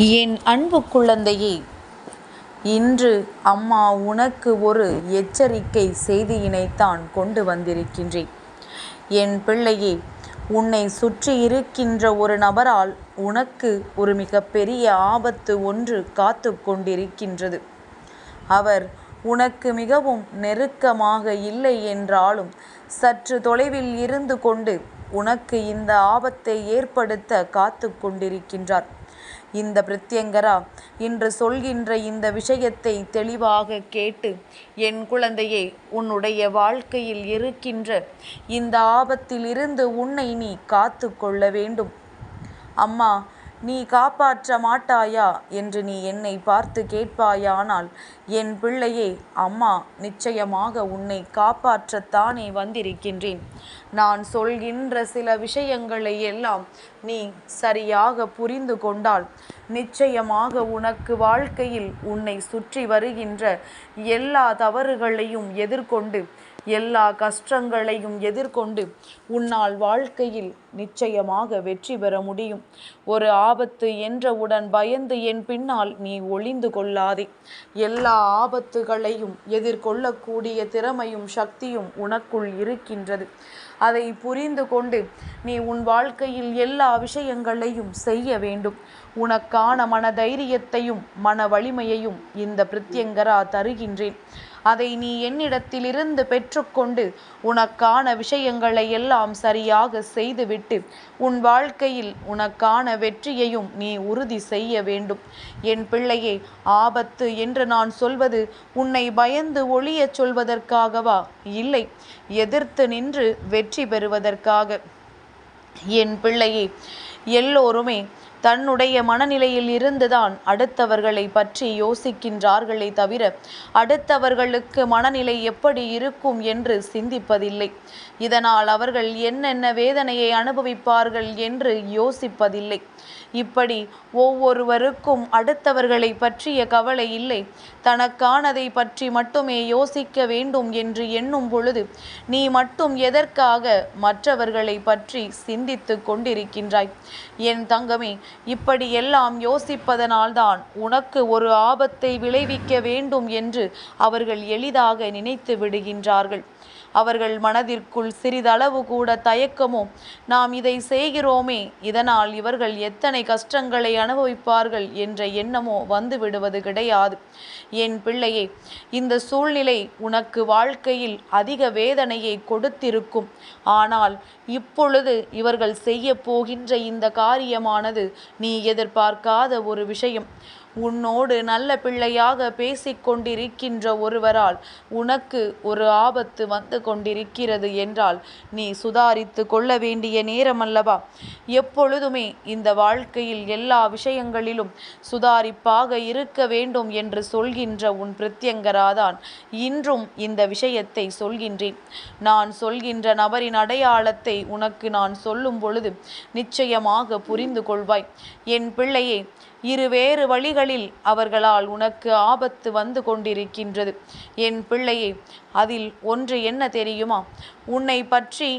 என் அன்பு குழந்தையே, இன்று அம்மா உனக்கு ஒரு எச்சரிக்கை செய்தியினைத்தான் கொண்டு வந்திருக்கின்றேன். என் பிள்ளையே, உன்னை சுற்றி இருக்கின்ற ஒரு நபரால் உனக்கு ஒரு மிகப்பெரிய ஆபத்து ஒன்று காத்து கொண்டிருக்கின்றது. அவர் உனக்கு மிகவும் நெருக்கமாக இல்லை என்றாலும் சற்று தொலைவில் இருந்து கொண்டு உனக்கு இந்த ஆபத்தை ஏற்படுத்த காத்து கொண்டிருக்கின்றார். இந்த பிரித்யங்கரா இன்று சொல்கின்ற இந்த விஷயத்தை தெளிவாக கேட்டு, என் குழந்தையே, உன்னுடைய வாழ்க்கையில் இருக்கின்ற இந்த ஆபத்திலிருந்து உன்னை நீ காத்து கொள்ள வேண்டும். அம்மா, நீ காப்பாற்ற மாட்டாயா என்று நீ என்னை பார்த்து கேட்பாயானால், என் பிள்ளையே, அம்மா நிச்சயமாக உன்னை காப்பாற்றத்தானே வந்திருக்கின்றேன். நான் சொல்கின்ற சில விஷயங்களை எல்லாம் நீ சரியாக புரிந்து கொண்டால் நிச்சயமாக உனக்கு வாழ்க்கையில் உன்னை சுற்றி வருகின்ற எல்லா தவறுகளையும் எதிர்கொண்டு, எல்லா கஷ்டங்களையும் எதிர்கொண்டு உன்னால் வாழ்க்கையில் நிச்சயமாக வெற்றி பெற முடியும். ஒரு ஆபத்து என்றவுடன் பயந்து என் பின்னால் நீ ஒளிந்து கொள்ளாதே. எல்லா ஆபத்துகளையும் எதிர்கொள்ளக்கூடிய திறமையும் சக்தியும் உனக்குள் இருக்கின்றது. அதை புரிந்து கொண்டு நீ உன் வாழ்க்கையில் எல்லா விஷயங்களையும் செய்ய வேண்டும். உனக்கான மன தைரியத்தையும் மன வலிமையையும் இந்த பிரித்யங்கரா தருகின்றேன். அதை நீ என்னிடத்திலிருந்து பெற்றுக்கொண்டு உனக்கான விஷயங்களை எல்லாம் சரியாக செய்துவிட்டு உன் வாழ்க்கையில் உனக்கான வெற்றியையும் நீ உறுதி செய்ய வேண்டும். என் பிள்ளையே, ஆபத்து என்று நான் சொல்வது உன்னை பயந்து ஒளியச் சொல்வதற்காகவா? இல்லை, எதிர்த்து நின்று வெற்றி பெறுவதற்காக. என் பிள்ளையே, எல்லோருமே தன்னுடைய மனநிலையில் இருந்துதான் அடுத்தவர்களை பற்றி யோசிக்கின்றார்களே தவிர அடுத்தவர்களுக்கு மனநிலை எப்படி இருக்கும் என்று சிந்திப்பதில்லை. இதனால் அவர்கள் என்னென்ன வேதனையை அனுபவிப்பார்கள் என்று யோசிப்பதில்லை. இப்படி ஒவ்வொருவருக்கும் அடுத்தவர்களை பற்றிய கவலை இல்லை. தனக்கானதை பற்றி மட்டுமே யோசிக்க வேண்டும் என்று எண்ணும் பொழுது நீ மட்டும் எதற்காக மற்றவர்களை பற்றி சிந்தித்து கொண்டிருக்கின்றாய்? என் தங்கமே, இப்படி எல்லாம் யோசிப்பதனால்தான் உனக்கு ஒரு ஆபத்தை விளைவிக்க வேண்டும் என்று அவர்கள் எளிதாக நினைத்து விடுகின்றார்கள். அவர்கள் மனதிற்குள் சிறிதளவு கூட தயக்கமோ, நாம் இதை செய்கிறோமே, இதனால் இவர்கள் எத்தனை கஷ்டங்களை அனுபவிப்பார்கள் என்ற எண்ணமோ வந்து விடுவது கிடையாது. என் பிள்ளையே, இந்த சூழ்நிலை உனக்கு வாழ்க்கையில் அதிக வேதனையை கொடுத்திருக்கும். ஆனால் இப்பொழுது இவர்கள் செய்ய போகின்ற இந்த காரியமானது நீ எதிர்பார்க்காத ஒரு விஷயம். உன்னோடு நல்ல பிள்ளையாக பேசிக்கொண்டிருக்கின்ற ஒருவரால் உனக்கு ஒரு ஆபத்து வந்து கொண்டிருக்கிறது என்றால் நீ சுதாரித்து கொள்ள வேண்டிய நேரமல்லவா? எப்பொழுதுமே இந்த வாழ்க்கையில் எல்லா விஷயங்களிலும் சுதாரிப்பாக இருக்க வேண்டும் என்று சொல்கின்ற உன் பிரித்யங்கராதான் இன்றும் இந்த விஷயத்தை சொல்கின்றேன். நான் சொல்கின்ற நபரின் அடையாளத்தை உனக்கு நான் சொல்லும் பொழுது நிச்சயமாக புரிந்து கொள்வாய். என் பிள்ளையே, இருவேறு வழிகளில் அவர்களால் உனக்கு ஆபத்து வந்து கொண்டிருக்கின்றது. என் பிள்ளையே, அதில் ஒன்று என்ன தெரியுமா? உன்னை பற்றி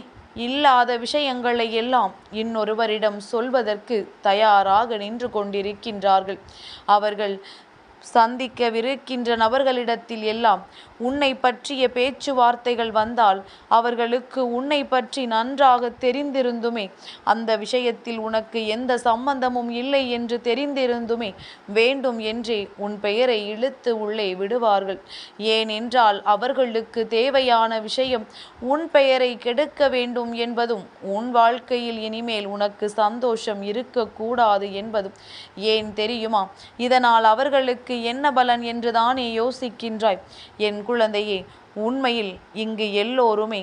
இல்லாத விஷயங்களை எல்லாம் இன்னொருவரிடம் சொல்வதற்கு தயாராக நின்று கொண்டிருக்கின்றார்கள். அவர்கள் சந்திக்கவிருக்கின்ற நபர்களிடத்தில் எல்லாம் உன்னை பற்றிய பேச்சுவார்த்தைகள் வந்தால் அவர்களுக்கு உன்னை பற்றி நன்றாக தெரிந்திருந்துமே, அந்த விஷயத்தில் உனக்கு எந்த சம்பந்தமும் இல்லை என்று தெரிந்திருந்துமே வேண்டும் என்றே உன் பெயரை இழுத்து உள்ளே விடுவார்கள். ஏனென்றால் அவர்களுக்கு தேவையான விஷயம் உன் பெயரை கெடுக்க வேண்டும் என்பதும் உன் வாழ்க்கையில் இனிமேல் உனக்கு சந்தோஷம் இருக்கக்கூடாது என்பதும். ஏன் தெரியுமா? இதனால் அவர்களுக்கு என்ன பலன் என்று தானே யோசிக்கின்றாய்? என் குழந்தையே, உண்மையில் இங்கு எல்லோருமே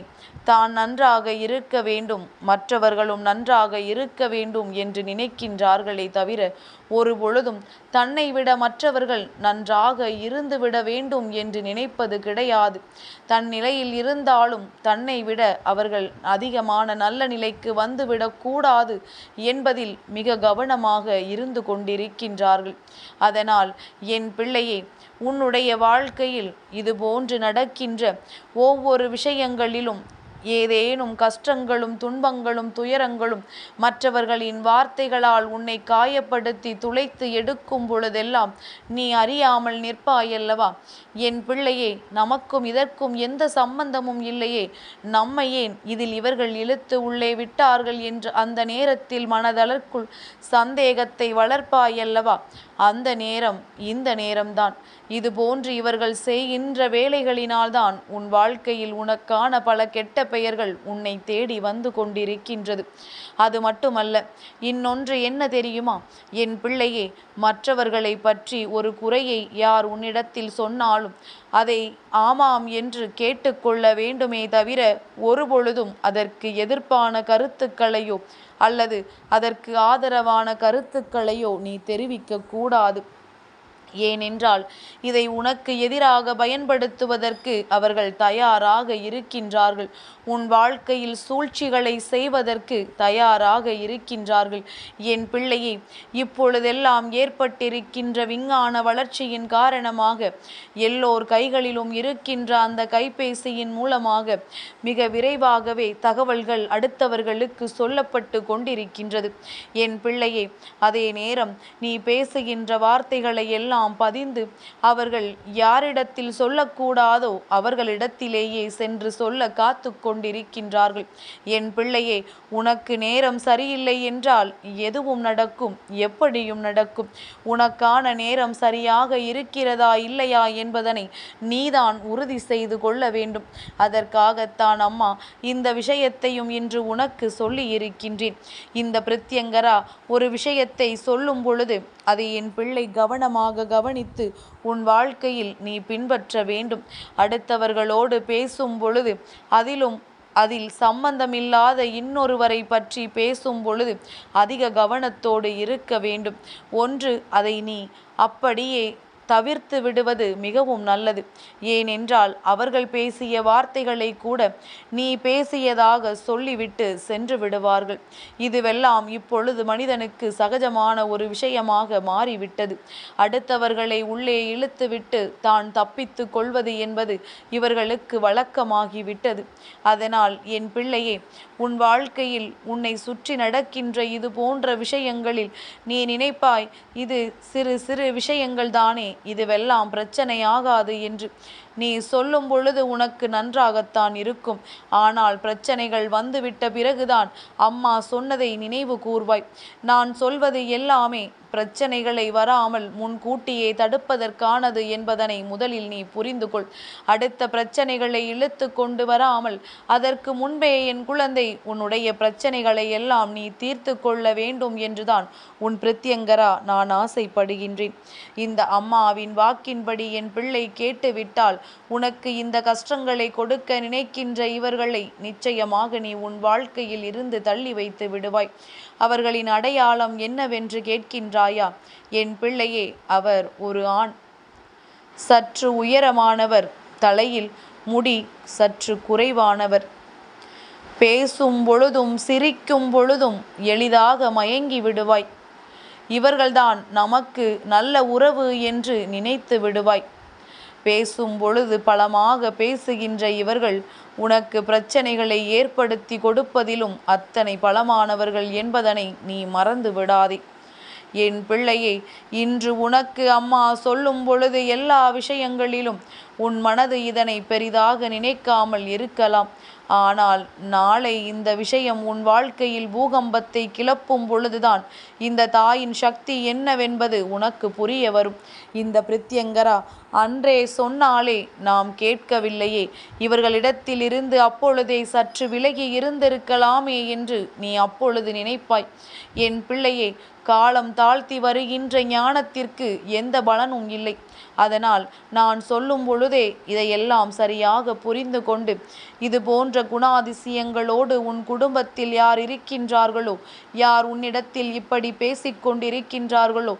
தான் நன்றாக இருக்க வேண்டும், மற்றவர்களும் நன்றாக இருக்க வேண்டும் என்று நினைக்கின்றார்களே தவிர ஒரு பொழுதும் தன்னை விட மற்றவர்கள் நன்றாக இருந்துவிட வேண்டும் என்று நினைப்பது கிடையாது. தன் நிலையில் இருந்தாலும் தன்னை விட அவர்கள் அதிகமான நல்ல நிலைக்கு வந்துவிடக்கூடாது என்பதில் மிக கவனமாக இருந்து கொண்டிருக்கின்றார்கள். அதனால் என் பிள்ளையே, உன்னுடைய வாழ்க்கையில் இதுபோன்று நடக்கின்ற ஒவ்வொரு விஷயங்களிலும் ஏதேனும் கஷ்டங்களும் துன்பங்களும் துயரங்களும் மற்றவர்களின் வார்த்தைகளால் உன்னை காயப்படுத்தி துளைத்து எடுக்கும் பொழுதெல்லாம் நீ அறியாமல் நிற்பாயல்லவா? என் பிள்ளையே, நமக்கும் இதற்கும் எந்த சம்பந்தமும் இல்லையே, நம்மை ஏன் இதில் இவர்கள் இழுத்து உள்ளே விட்டார்கள் என்று அந்த நேரத்தில் மனதளர்க்குள் சந்தேகத்தை வளர்ப்பாயல்லவா? அந்த நேரம் இந்த நேரம்தான். இதுபோன்று இவர்கள் செய்கின்ற வேலைகளினால்தான் உன் வாழ்க்கையில் உனக்கான பல கெட்ட பெயர்கள் உன்னை தேடி வந்து கொண்டிருக்கின்றது. அது மட்டுமல்ல, இன்னொன்று என்ன தெரியுமா என் பிள்ளையே? மற்றவர்களை பற்றி ஒரு குறையை யார் உன்னிடத்தில் சொன்னாலும் அதை ஆமாம் என்று கேட்டுக்கொள்ள வேண்டுமே தவிர ஒருபொழுதும் அதற்கு எதிர்ப்பான கருத்துக்களையோ அல்லது அதற்கு ஆதரவான கருத்துக்களையோ நீ தெரிவிக்க கூடாது. ஏனென்றால் இதை உனக்கு எதிராக பயன்படுத்துவதற்கு அவர்கள் தயாராக இருக்கின்றார்கள். உன் வாழ்க்கையில் சூழ்ச்சிகளை செய்வதற்கு தயாராக இருக்கின்றார்கள். என் பிள்ளையே, இப்பொழுதெல்லாம் ஏற்பட்டிருக்கின்ற விஞ்ஞான வளர்ச்சியின் காரணமாக எல்லோர் கைகளிலும் இருக்கின்ற அந்த கைபேசியின் மூலமாக மிக விரைவாகவே தகவல்கள் அடுத்தவர்களுக்கு சொல்லப்பட்டு கொண்டிருக்கின்றது. என் பிள்ளையே, அதே நேரம் நீ பேசுகின்ற வார்த்தைகளை எல்லாம் பதிந்து அவர்கள் யாரிடத்தில் சொல்லக்கூடாதோ அவர்களிடத்திலேயே சென்று சொல்ல காத்து கொண்டிருக்கின்றார்கள். என் பிள்ளையே, உனக்கு நேரம் சரியில்லை என்றால் எதுவும் நடக்கும், எப்படியும் நடக்கும். உனக்கான நேரம் சரியாக இருக்கிறதா இல்லையா என்பதனை நீதான் உறுதி செய்து கொள்ள வேண்டும். அதற்காகத்தான் அம்மா இந்த விஷயத்தையும் இன்று உனக்கு சொல்லி இருக்கின்றேன். இந்த பிரத்யங்கரா ஒரு விஷயத்தை சொல்லும் பொழுது அதை என் பிள்ளை கவனமாக கவனித்து உன் வாழ்க்கையில் நீ பின்பற்ற வேண்டும். அடுத்தவர்களோடு பேசும் பொழுது அதில் சம்பந்தமில்லாத இன்னொருவரை பற்றி பேசும் பொழுது அதிக கவனத்தோடு இருக்க வேண்டும். ஒன்று, அதை நீ அப்படியே தவிர்த்து விடுவது மிகவும் நல்லது. ஏனென்றால் அவர்கள் பேசிய வார்த்தைகளை கூட நீ பேசியதாக சொல்லிவிட்டு சென்று விடுவார்கள். இதுவெல்லாம் இப்பொழுது மனிதனுக்கு சகஜமான ஒரு விஷயமாக மாறிவிட்டது. அடுத்தவர்களை உள்ளே இழுத்துவிட்டு தான் தப்பித்து கொள்வது என்பது இவர்களுக்கு வழக்கமாகிவிட்டது. அதனால் என் பிள்ளையே, உன் வாழ்க்கையில் உன்னை சுற்றி நடக்கின்ற இது போன்ற விஷயங்களில் நீ நினைப்பாய், இது சிறு சிறு விஷயங்கள் தானே, இதுவெல்லாம் பிரச்சனையாகாது என்று. நீ சொல்லும் பொழுது உனக்கு நன்றாகத்தான் இருக்கும். ஆனால் பிரச்சனைகள் வந்துவிட்ட பிறகுதான் அம்மா சொன்னதை நினைவு கூர்வாய். நான் சொல்வது எல்லாமே பிரச்சனைகளை வராமல் முன்கூட்டியே தடுப்பதற்கானது என்பதனை முதலில் நீ புரிந்து கொள். அடுத்த பிரச்சனைகளை இழுத்து கொண்டு வராமல் அதற்கு முன்பே என் குழந்தை உன்னுடைய பிரச்சனைகளை எல்லாம் நீ தீர்த்து கொள்ள வேண்டும் என்றுதான் உன் பிரத்யங்கரா நான் ஆசைப்படுகின்றேன். இந்த அம்மாவின் வாக்கின்படி என் பிள்ளை கேட்டுவிட்டால் உனக்கு இந்த கஷ்டங்களை கொடுக்க நினைக்கின்ற இவர்களை நிச்சயமாக நீ உன் வாழ்க்கையில் இருந்து தள்ளி வைத்து விடுவாய். அவர்களின் அடையாளம் என்னவென்று கேட்கின்றாயா? என் பிள்ளையே, அவர் ஒரு ஆண், சற்று உயரமானவர், தலையில் முடி சற்று குறைவானவர், பேசும் பொழுதும் சிரிக்கும் பொழுதும் எளிதாக மயங்கி விடுவாய். இவர்கள்தான் நமக்கு நல்ல உறவு என்று நினைத்து விடுவாய். பேசும் பொழுது பலமாக பேசுகின்ற இவர்கள் உனக்கு பிரச்சனைகளை ஏற்படுத்தி கொடுப்பதிலும் அத்தனை பலமானவர்கள் என்பதனை நீ மறந்து விடாதே. என் பிள்ளையே, இன்று உனக்கு அம்மா சொல்லும் பொழுது எல்லா விஷயங்களிலும் உன் மனது இதனை பெரிதாக நினைக்காமல் இருக்கலாம். ஆனால் நாளை இந்த விஷயம் உன் வாழ்க்கையில் பூகம்பத்தை கிளப்பும் பொழுதுதான் இந்த தாயின் சக்தி என்னவென்பது உனக்கு புரிய வரும். இந்த பிரத்யங்கரா அன்றே சொன்னாலே நாம் கேட்கவில்லையே, இவர்களிடத்தில் இருந்து அப்பொழுதே சற்று விலகி இருந்திருக்கலாமே என்று நீ அப்பொழுது நினைப்பாய். என் பிள்ளையே, காலம் தாழ்த்தி வருகின்ற ஞானத்திற்கு எந்த பலனும் இல்லை. அதனால் நான் சொல்லும் பொழுதே இதையெல்லாம் சரியாக புரிந்து கொண்டு இது போன்ற குணாதிசயங்களோடு உன் குடும்பத்தில் யார் இருக்கின்றார்களோ, யார் உன்னிடத்தில் இப்படி பேசிக்கொண்டிருக்கின்றார்களோ,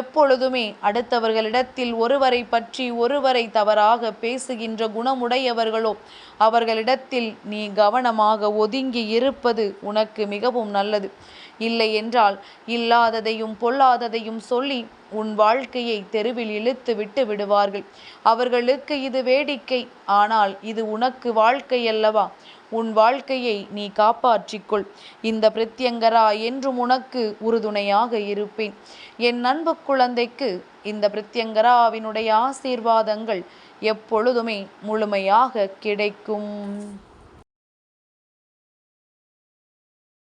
எப்பொழுதுமே அடுத்தவர்களிடத்தில் ஒருவரை பற்றி ஒருவரை தவறாக பேசுகின்ற குணமுடையவர்களோ அவர்களிடத்தில் நீ கவனமாக ஒதுங்கி இருப்பது உனக்கு மிகவும் நல்லது. இல்லை என்றால் இல்லாததையும் பொல்லாததையும் சொல்லி உன் வாழ்க்கையை தெருவில் இழுத்து விட்டு விடுவார்கள். அவர்களுக்கு இது வேடிக்கை, ஆனால் இது உனக்கு வாழ்க்கை அல்லவா? உன் வாழ்க்கையை நீ காப்பாற்றிக்கொள். இந்த பிரத்யங்கரா என்றும் உனக்கு உறுதுணையாக இருப்பேன். என் அன்பு குழந்தைக்கு இந்த பிரத்யங்கராவினுடைய ஆசீர்வாதங்கள் எப்பொழுதுமே முழுமையாக கிடைக்கும்.